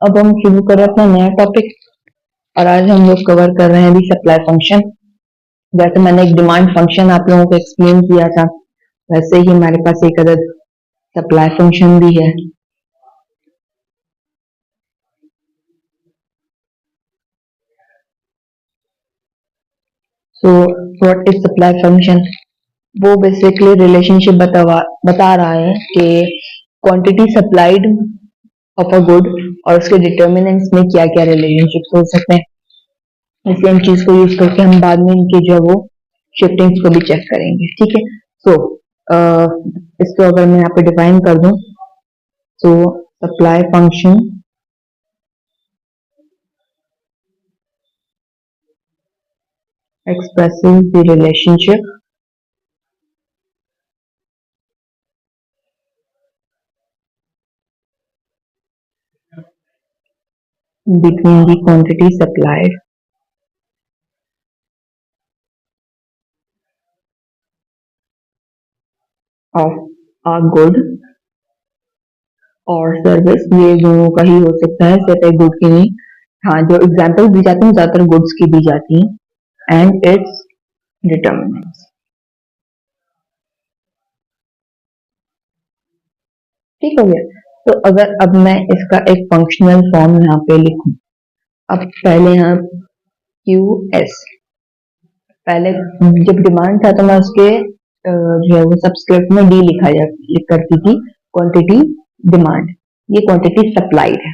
अब हम शुरू कर रहे हैं अपना नया टॉपिक और आज हम लोग कवर कर रहे हैं अभी सप्लाई फंक्शन। जैसे मैंने एक डिमांड फंक्शन आप लोगों को एक्सप्लेन किया था, वैसे ही हमारे पास एक अदर सप्लाई फंक्शन भी है। So what is supply function? वो बेसिकली रिलेशनशिप बता रहा है कि quantity supplied of a good और उसके डिटर्मिनेंट्स में क्या क्या रिलेशनशिप्स हो सकते हैं। इस सेम चीज को यूज करके हम बाद में इनके जो है वो शिफ्टिंग्स को भी चेक करेंगे, ठीक है। सो इसको अगर मैं यहाँ पे डिफाइन कर दूं तो supply function expresses the relationship between the quantity supplied of a good और सर्विस, ये दोनों का ही हो सकता है, सिर्फ एक गुड की नहीं। हाँ, जो एग्जाम्पल दी जाती है ज्यादातर गुड्स की दी जाती है। एंड इट्स डिटर्मिनेंट्स, ठीक हो गया। तो अगर अब मैं इसका एक फंक्शनल फॉर्म यहाँ पे लिखूं, अब पहले यहाँ क्यू एस, पहले जब डिमांड था तो मैं उसके जो है वो सबस्क्रिप्ट में डी लिख करती थी क्वांटिटी डिमांड, ये क्वांटिटी सप्लाइड है,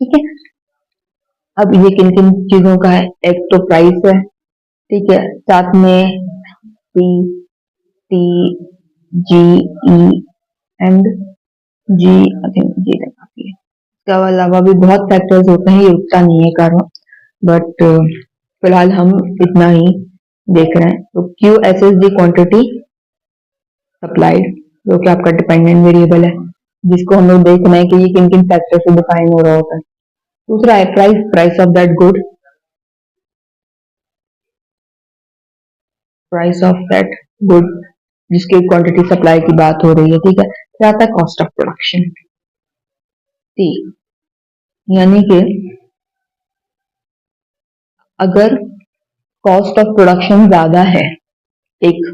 ठीक है। अब ये किन किन चीजों का है? एक तो प्राइस है, ठीक है, साथ में P T G E and G, I think G तक काफी है। इसके अलावा भी बहुत फैक्टर्स होते हैं, ये रुकता नहीं है कारण, बट फिलहाल हम इतना ही देख रहे हैं। तो क्यू एस एस दी क्वांटिटी सप्लाइड, जो कि आपका डिपेंडेंट वेरिएबल है, जिसको हम लोग देख रहे हैं कि ये किन किन फैक्टर से डिफाइन हो रहा होता है। दूसरा है price, price of that good, price of that good जिसकी क्वांटिटी सप्लाई की बात हो रही है, ठीक है। फिर आता है कॉस्ट ऑफ प्रोडक्शन, टी, यानी कि अगर कॉस्ट ऑफ प्रोडक्शन ज्यादा है एक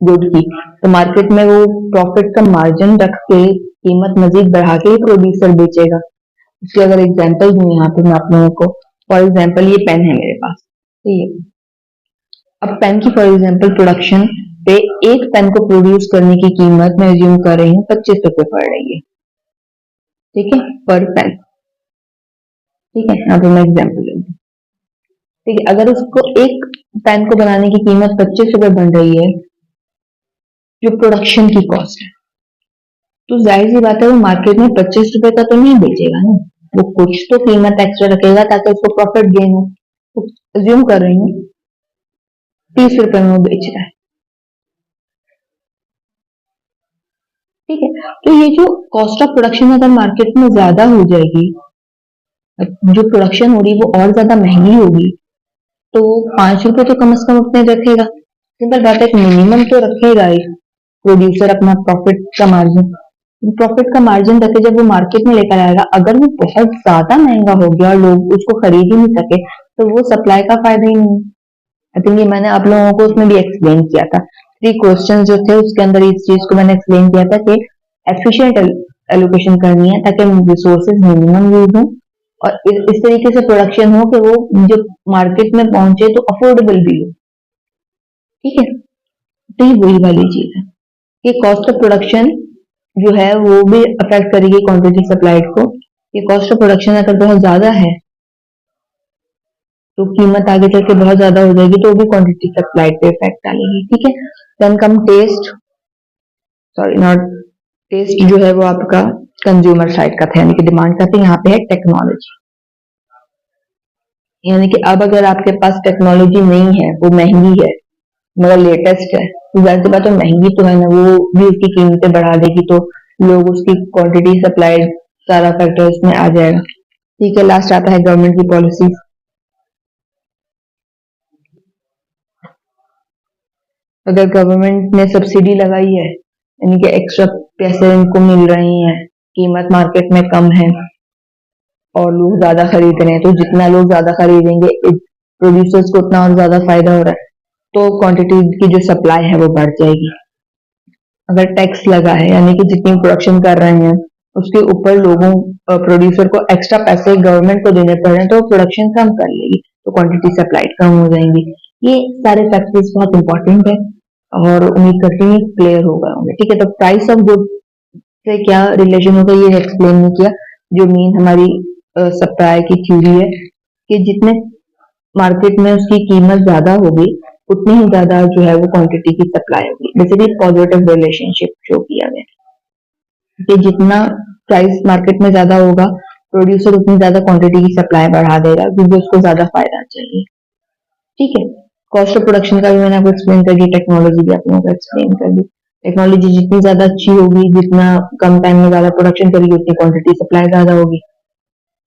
गुड की, तो मार्केट में वो प्रॉफिट का मार्जिन रख के कीमत मजीद बढ़ा के ही प्रोड्यूसर बेचेगा। इसके अगर एग्जांपल दूं यहाँ पे मैं आप लोगों को, फॉर एग्जांपल ये पेन है मेरे पास, ठीक है। अब पेन की फॉर एग्जांपल प्रोडक्शन पे एक पेन को प्रोड्यूस करने की कीमत मैं एज्यूम कर रही हूँ 25 रुपए पड़ रही है, ठीक है, पर पेन, ठीक है। यहाँ पे मैं एग्जाम्पल ले लूँ, ठीक है। अगर उसको एक पेन को बनाने की कीमत 25 रुपए बन रही है, जो प्रोडक्शन की कॉस्ट है, तो जाहिर सी बात है वो मार्केट में 25 रुपए का तो नहीं बेचेगा ना, वो कुछ तो कीमत एक्स्ट्रा रखेगा ताकि उसको प्रॉफिट गेन हो। तो अज्यूम कर रही हूँ 30 रुपए में वो बेच रहा है, ठीक है। तो ये जो कॉस्ट ऑफ प्रोडक्शन अगर मार्केट में ज्यादा हो जाएगी, जो प्रोडक्शन हो रही है वो और ज्यादा महंगी होगी, तो 5 रुपए तो कम से कम अपने रखेगा। सिंपल बात है, एक मिनिमम तो रखेगा ही प्रोड्यूसर अपना प्रॉफिट का मार्जिन। प्रॉफिट का मार्जिन रखे जब वो मार्केट में लेकर आएगा, अगर वो बहुत ज्यादा महंगा हो गया और लोग उसको खरीद ही नहीं सके, तो वो सप्लाई का फायदा ही नहीं। आई थिंक ये मैंने आप लोगों को उसमें भी एक्सप्लेन किया था, 3 क्वेश्चन जो थे उसके अंदर इस चीज को मैंने एक्सप्लेन किया था कि एफिशिएंट एलोकेशन करनी है ताकि रिसोर्सेज मिनिमम यूज हो और इस तरीके से प्रोडक्शन हो कि वो जो मार्केट में पहुंचे तो अफोर्डेबल भी हो, ठीक है। तो ये वही वाली चीज है कि कॉस्ट ऑफ प्रोडक्शन जो है वो भी अफेक्ट करेगी क्वांटिटी सप्लाइड को। ये कॉस्ट ऑफ प्रोडक्शन अगर बहुत ज्यादा है तो कीमत आगे चल के बहुत ज्यादा हो जाएगी, तो वो भी क्वांटिटी सप्लाइड पे इफेक्ट डालेगी, ठीक है। Then come test, sorry not test, जो है वो आपका कंज्यूमर साइड का था, यानी कि डिमांड का था। यहाँ पे है टेक्नोलॉजी, यानी कि अब अगर आपके पास टेक्नोलॉजी नहीं है, वो महंगी है मगर लेटेस्ट है, तो जाहिर सी बात है महंगी तो है ना, वो भी उसकी कीमतें बढ़ा देगी, तो लोग उसकी क्वांटिटी सप्लाई सारा फैक्टर इसमें आ जाएगा, ठीक है। लास्ट आता है गवर्नमेंट की पॉलिसी। अगर गवर्नमेंट ने सब्सिडी लगाई है, यानी कि एक्स्ट्रा पैसे इनको मिल रहे हैं, कीमत मार्केट में कम है, और लोग ज्यादा खरीद रहे हैं, तो जितना लोग ज्यादा खरीदेंगे प्रोड्यूसर्स को उतना और ज्यादा फायदा हो रहा है, तो क्वांटिटी की जो सप्लाई है वो बढ़ जाएगी। अगर टैक्स लगा है यानी कि जितनी प्रोडक्शन कर रहे हैं उसके ऊपर लोगों प्रोड्यूसर को एक्स्ट्रा पैसे गवर्नमेंट को देने पड़ रहे हैं, तो प्रोडक्शन कम कर लेगी, तो क्वांटिटी सप्लाई कम हो जाएंगी। ये सारे फैक्टर्स बहुत इंपॉर्टेंट है और उम्मीद करती हूँ क्लियर हो गए होंगे। ठीक है, तो प्राइस ऑफ गुड से क्या रिलेशन होता है ये एक्सप्लेन नहीं किया। जो मेन हमारी सप्लाई की थ्योरी है कि जितने मार्केट में उसकी कीमत ज्यादा होगी उतनी ही ज्यादा जो है वो क्वांटिटी की सप्लाई होगी। बेसिकली पॉजिटिव रिलेशनशिप शो किया गया कि जितना प्राइस मार्केट में ज्यादा होगा प्रोड्यूसर उतनी ज्यादा क्वांटिटी की सप्लाई बढ़ा देगा क्योंकि उसको ज्यादा फायदा चाहिए। ठीक है, कॉस्ट ऑफ प्रोडक्शन का भी मैंने आपको एक्सप्लेन कर दिया, टेक्नोलॉजी भी आप लोगों को एक्सप्लेन कर दी। टेक्नोलॉजी जितनी ज्यादा अच्छी होगी, जितना कम टाइम में ज्यादा प्रोडक्शन करेगी उतनी क्वांटिटी सप्लाई ज्यादा होगी।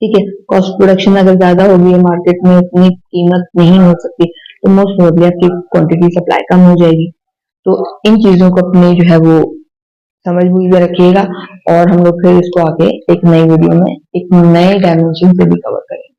ठीक है, कॉस्ट प्रोडक्शन अगर ज्यादा होगी मार्केट में उतनी कीमत नहीं हो सकती, तो मोस्ट प्रोबेबली आपकी क्वांटिटी सप्लाई कम हो जाएगी। तो इन चीजों को अपने जो है वो समझ बूझ में रखिएगा और हम लोग फिर इसको आगे एक नई वीडियो में एक नए डायमेंशन से भी कवर करेंगे।